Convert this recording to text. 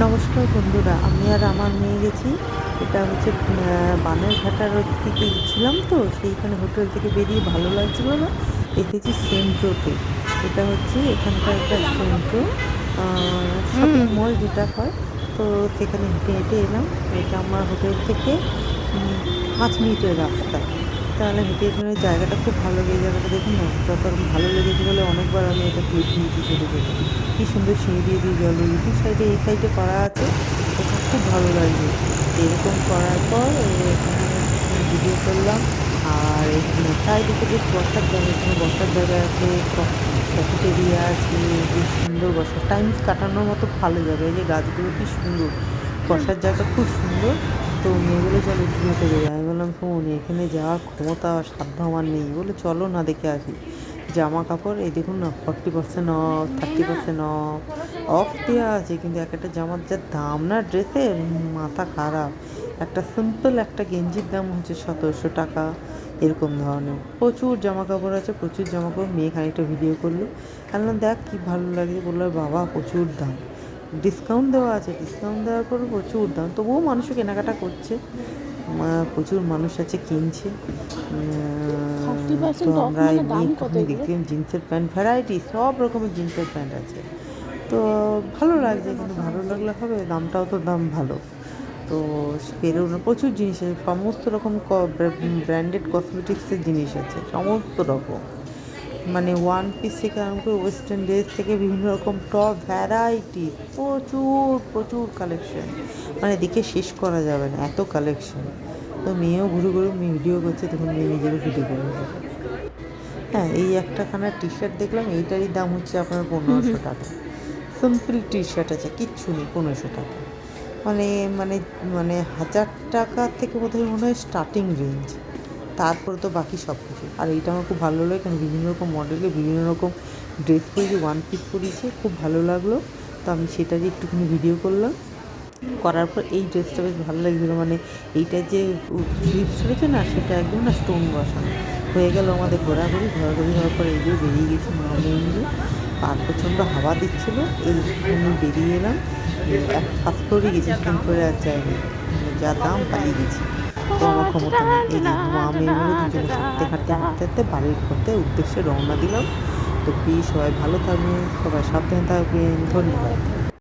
নমস্কার বন্ধুরা, আমি আর আমার মেয়ে গেছি। এটা হচ্ছে বানেরঘাটার ওই দিকে ছিলাম, তো সেইখানে হোটেল থেকে বেরিয়ে ভালো লাগছিল না, এসেছি সেন্ট্রোতে। এটা হচ্ছে এখানকার একটা সেন্ট্রো শপিং মল যেটা হয়। তো সেখানে হেঁটে হেঁটে এলাম। এটা আমার হোটেল থেকে 5 মিনিটের রাস্তা। তাহলে হেঁটে হেঁটে জায়গাটা খুব ভালো লাগে। এই জায়গাটা দেখুন না, যত ভালো লেগেছে বলে অনেকবার আমি এটা ক্লিপ নিয়েছি ছোটো ছোটো। কী সুন্দর সিঁড়ি দিয়ে দিয়ে জল, ওই দু সাইডে এই সাইডে করা আছে। এটা খুব ভালো লাগছে। এরকম করার পর এখানে ভিডিও করলাম। আর এখানে চারিদিকে বেশ বসার জায়গা, এখানে বসার জায়গা আছে, ক্যাফেটেরিয়া আছে, বেশ সুন্দর বসার টাইম কাটানোর মতো ভালো জায়গা। এই যে গাছগুলো কি সুন্দর, বসার জায়গা খুব সুন্দর। তো মেয়ে বলে চলো একটু হেঁটে যাবে। আমি বললাম শোন, এখানে যাওয়ার ক্ষমতা সাধ্য আমার নেই, বলে চলো না দেখে আসি। জামা কাপড় এই দেখুন না, 40% অফ, 30% অফ অফ দেওয়া আছে, কিন্তু এক একটা জামার যা দাম না ড্রেসের, মাথা খারাপ। একটা সিম্পল একটা গেঞ্জির দাম হচ্ছে 1700 টাকা, এরকম ধরনের প্রচুর জামা কাপড় আছে, প্রচুর জামা কাপড়। মেয়ে খানিকটা ভিডিও করলো, বললাম দেখ কি ভালো লাগে। বললো বাবা প্রচুর দাম, ডিসকাউন্ট দেওয়া আছে, ডিসকাউন্ট দেওয়ার পরও প্রচুর দাম। তবুও মানুষ কেনাকাটা করছে, প্রচুর মানুষ আছে কিনছে। তো আমরা এমনি একটুখানি দেখলাম জিন্সের প্যান্ট, ভ্যারাইটি সব রকমের জিন্সের প্যান্ট আছে। তো ভালো লাগছে, কিন্তু ভালো লাগলে হবে, দামটাও তো দাম ভালো। তো পেরোনো প্রচুর জিনিস আছে, সমস্ত রকম ব্র্যান্ডেড কসমেটিক্সের জিনিস আছে, সমস্ত রকম। মানে ওয়ান পিস থেকে আরম্ভ করে ওয়েস্টার্ন ড্রেস থেকে বিভিন্ন রকম টপ ভ্যারাইটি, প্রচুর প্রচুর কালেকশন, মানে দেখে শেষ করা যাবে না, এত কালেকশন। তো মেয়েও ঘুরে ঘুরে ভিডিও করছে, তখন মেয়ে নিজেরও ভিডিও করে। হ্যাঁ, এই একটাখানা টি শার্ট দেখলাম, এইটারই দাম হচ্ছে আপনার 1500 টাকা। সিম্পল টি শার্ট আছে, কিচ্ছু নেই, 1500 টাকা। মানে মানে মানে 1000 টাকা থেকে বোধহয় মনে হয় স্টার্টিং রেঞ্জ, তারপরে তো বাকি সব কিছু। আর এইটা আমার খুব ভালো লাগে, কারণ বিভিন্ন রকম মডেলে বিভিন্ন রকম ড্রেস পরিয়েছে, ওয়ান পিস পরিয়েছে, খুব ভালো লাগলো। তো আমি সেটারই একটুখানি ভিডিও করলাম। করার পর এই ড্রেসটা বেশ ভালো লাগছিলো, মানে এইটা যে স্লিভস রয়েছে না, সেটা একদম না স্টোন বসানো। হয়ে গেল আমাদের ঘোরাঘুরি, ঘোরাঘুরি হওয়ার পর এই যে বেরিয়ে গেছি মা মেয়ে মিলে। আর প্রচণ্ড হাওয়া দিচ্ছিল, এইখানে বেরিয়ে এলাম। ফার্স্ট ফ্লোরে গেছি, সেকেন্ড ফ্লোরে আর যাইনি, যা দাম পালিয়ে গেছি। তো আমার ক্ষমতা নেই। এই যে মা মেয়ে মিলে দুজনে হাঁটতে হাঁটতে হাঁটতে হাঁটতে বাড়ির করতে উদ্দেশ্যে রওনা দিলাম। তো প্লিজ সবাই ভালো থাকবেন, সবাই সাবধানে থাকবেন, ধন্যবাদ।